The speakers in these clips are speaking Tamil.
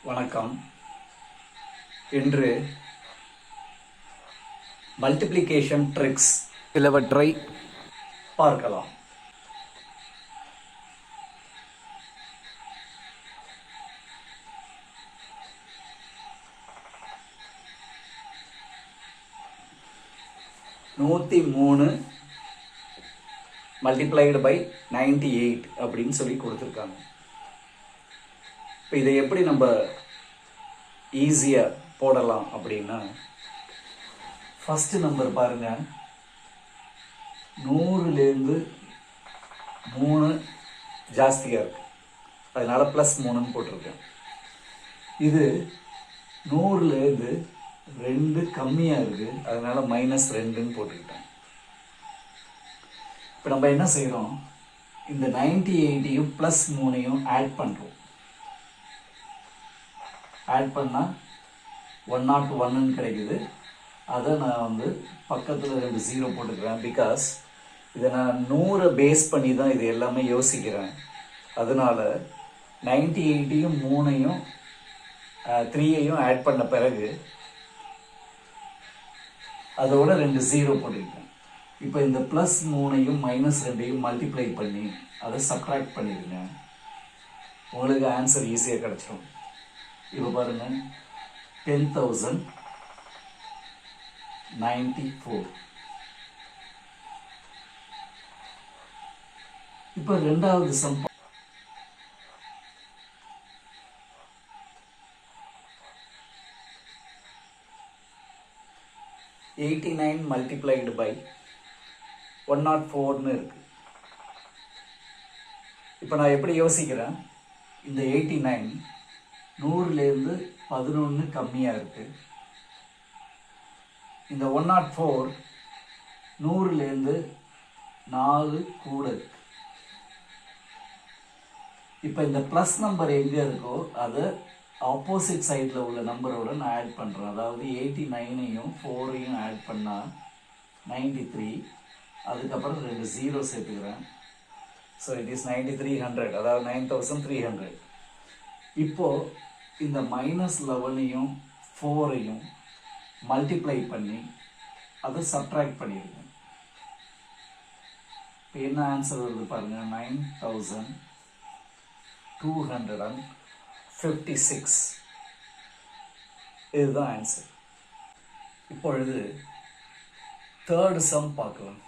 வணக்கம். இன்று மல்டிப்ளிகேஷன் ட்ரிக்ஸ் சிலவற்றை பார்க்கலாம். நூற்றி மூணு மல்டிப்ளைடு பை 98 அப்படின்னு சொல்லி கொடுத்துருக்காங்க. இப்போ இதை எப்படி நம்ம ஈஸியாக போடலாம் அப்படின்னா, ஃபஸ்ட்டு நம்பர் பாருங்கள், 100லேருந்து 3 ஜாஸ்தியாக இருக்குது, அதனால் +3ன்னு போட்டிருக்கேன். இது 100லேருந்து 2 கம்மியாக இருக்குது, அதனால் -2ன்னு போட்டுக்கிட்டேன். இப்போ நம்ம என்ன செய்கிறோம், இந்த 98யும் +3யும் ஆட் பண்ணுறோம். ஆட் பண்ணால் 101ன்னு கிடைக்குது. அதை நான் பக்கத்தில் 2 0 போட்டுக்கிறேன். பிகாஸ் இதை நான் 100 பேஸ் பண்ணி தான் இது எல்லாமே யோசிக்கிறேன். அதனால் 98யும் 3யும் ஆட் பண்ண பிறகு அதோட 2 0 போட்டுக்கிட்டேன். இப்போ இந்த +3யும் -2யும் மல்டிப்ளை பண்ணி அதை சப்ட்ராக்ட் பண்ணிடுங்க. உங்களுக்கு ஆன்சர் ஈஸியாக கிடச்சிடும். இப்போ பாருங்கள், 10,094. இப்போ ரெண்டாவது சம் 89 மல்டிப்ளைடு பை 104ன்னு இருக்கு. இப்போ நான் எப்படி யோசிக்கிறேன், இந்த 89 100லேருந்து 11 கம்மியாக இருக்குது. இந்த 104 100லேருந்து 4 கூட இருக்கு. இப்போ இந்த ப்ளஸ் நம்பர் எங்கே இருக்கோ அதை ஆப்போசிட் சைடில் உள்ள நம்பரோட நான் ஆட் பண்ணுறேன். அதாவது 89யும் 4யும் ஆட் பண்ணால் 93, அதுக்கப்புறம் 2 0 சேர்த்துக்கிறேன். ஸோ இட் இஸ் 9300, அதாவது 9300. இப்போது இந்த -11யும் 4யும் மல்டிப்ளை பண்ணி அதை சப்ட்ராக்ட் பண்ணிடுங்க. இப்போ என்ன ஆன்சர் வருது பாருங்கள், 9256. இதுதான் ஆன்சர். இப்பொழுது தேர்ட் சம் பார்க்கலாம்.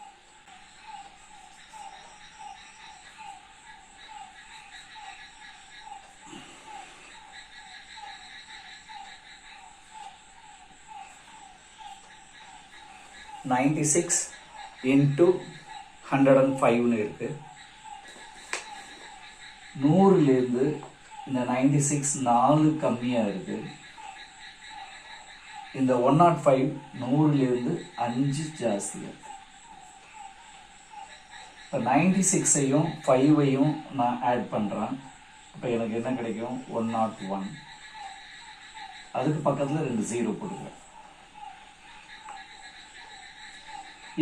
(96 into 105ன்னு இருக்கு. 100லேருந்து இந்த 96 4 கம்மியாக இருக்கு. இந்த 105 100லேருந்து 5 ஜாஸ்தியாக இருக்கு. இப்போ 96ஐயும் 5ஐயும் நான் ஆட் பண்ணுறேன். இப்போ எனக்கு என்ன கிடைக்கும், 101. அதுக்கு பக்கத்தில் 2 0 போட்டுக்கிறேன்.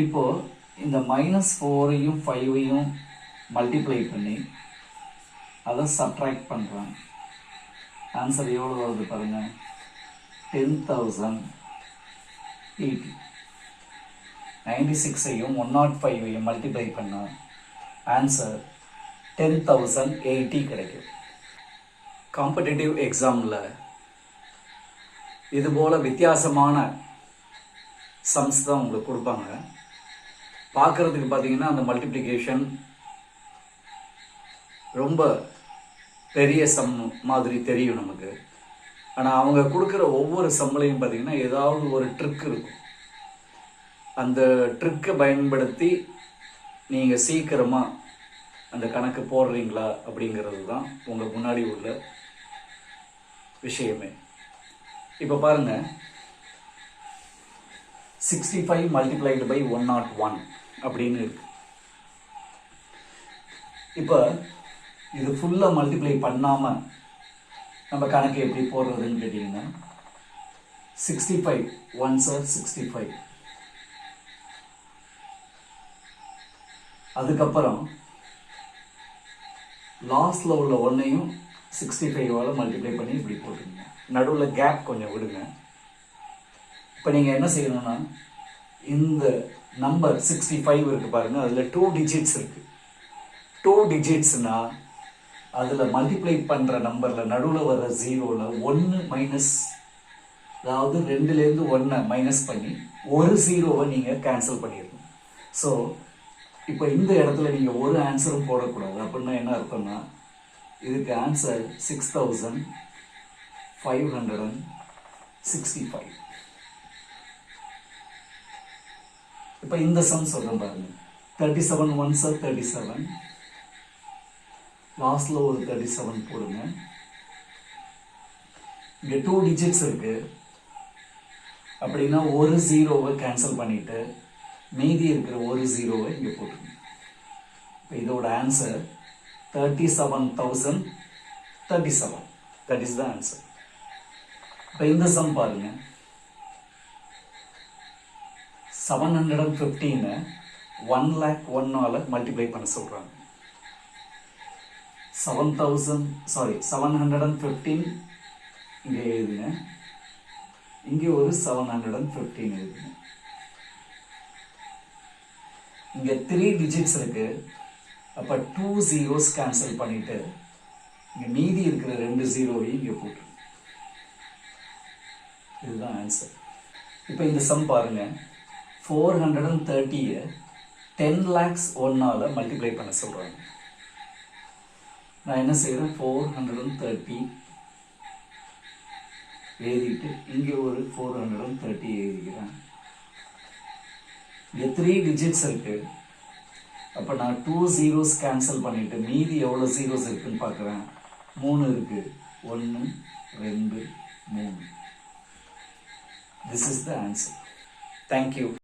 இப்போ இந்த -4யும் 5யும் மல்டிப்ளை பண்ணி அதை சப்ட்ராக்ட் பண்ணுறேன். ஆன்சர் எவ்வளோ வருது பாருங்கள், 10,080. 96ஐயும் 105ஐயும் மல்டிப்ளை பண்ணால் ஆன்சர் 10,080 கிடைக்கும். காம்படிட்டிவ் எக்ஸாமில் இதுபோல் வித்தியாசமான சம்ஸ் தான் உங்களுக்கு கொடுப்பாங்க. பார்க்குறதுக்கு பார்த்தீங்கன்னா அந்த மல்டிப்ளிகேஷன் ரொம்ப பெரிய சம் மாதிரி தெரியும் நமக்கு. ஆனால் அவங்க கொடுக்குற ஒவ்வொரு சம்லையும் பார்த்தீங்கன்னா ஏதாவது ஒரு ட்ரிக் இருக்கும். அந்த ட்ரிக்கை பயன்படுத்தி நீங்கள் சீக்கிரமாக அந்த கணக்கு போடுறீங்களா அப்படிங்கிறது தான் உங்கள் முன்னாடி உள்ள விஷயமே. இப்போ பாருங்கள், 65 மல்டிப்ளைடு பை 101 அப்படின்னு இருக்கு. இப்போ இது ஃபுல்லாக மல்டிப்ளை பண்ணாமல் நம்ம கணக்கு எப்படி போடுறதுன்னு கேட்டிங்கன்னா, 65 1s are 65. அதுக்கப்புறம் லாஸ்ட்ல உள்ள ஒன்றையும் 65ஆல் மல்டிப்ளை பண்ணி இப்படி போட்டுருங்க. நடுவில் கேப் கொஞ்சம் விடுங்க. இப்போ நீங்கள் என்ன செய்யணும்னா, இந்த நம்பர் 65 இருக்குது பாருங்கள், அதில் 2 டிஜிட்ஸ் இருக்குது. 2 டிஜிட்ஸ்னால் அதில் மல்டிப்ளை பண்ணுற நம்பரில் நடுவில் வர ஜீரோவில் 1 மைனஸ், அதாவது 2லேருந்து 1 மைனஸ் பண்ணி ஒரு ஜீரோவை நீங்கள் கேன்சல் பண்ணிடணும். ஸோ இப்போ இந்த இடத்துல நீங்கள் ஒரு ஆன்சரும் போடக்கூடாது. அப்படின்னா என்ன அர்த்தம்னா, இதுக்கு ஆன்சர் 6565. இப்போ இந்த சம் சொல்கிறேன் பாருங்க. 37 1s are 37. லாஸ்டில் ஒரு 37 போடுங்க. இங்கே 2 டிஜிட்ஸ் இருக்கு. அப்படின்னா ஒரு ஜீரோவை கேன்சல் பண்ணிட்டு மீதி இருக்கிற ஒரு ஜீரோவை இங்கே போட்டுருங்க. இப்போ இதோட answer 37,037. That is the answer. இப்போ இந்த சம் பாருங்க. 715 1,01,000 மல்டிப்ளை பண்ண சொல்றாங்க. 715 இங்கே எழுதுங்க. இங்கே ஒரு 715 எழுதுங்க. இங்கே 3 டிஜிட்ஸ் இருக்கு. அப்போ 2 ஜீரோஸ் கேன்சல் பண்ணிட்டு இங்கே மீதி இருக்கிற 2 ஜீரோவையும் இங்கே போட்டு. இதுதான் ஆன்சர். இப்போ இந்த சம் பாருங்க. 430 10 lakhs 1ஆல் மல்டிப்ளை பண்ண சொல்கிறாங்க. நான் என்ன செய்கிறேன், 430 எழுதிட்டு இங்கே ஒரு 430 எழுதிக்கிறேன். இங்கே 3 டிஜிட்ஸ் இருக்கு. அப்போ நான் 2 ஜீரோஸ் கேன்சல் பண்ணிட்டு மீதி எவ்வளோ ஜீரோஸ் இருக்குன்னு பார்க்குறேன். 3 இருக்கு. 1 2 3. This is the answer. Thank you.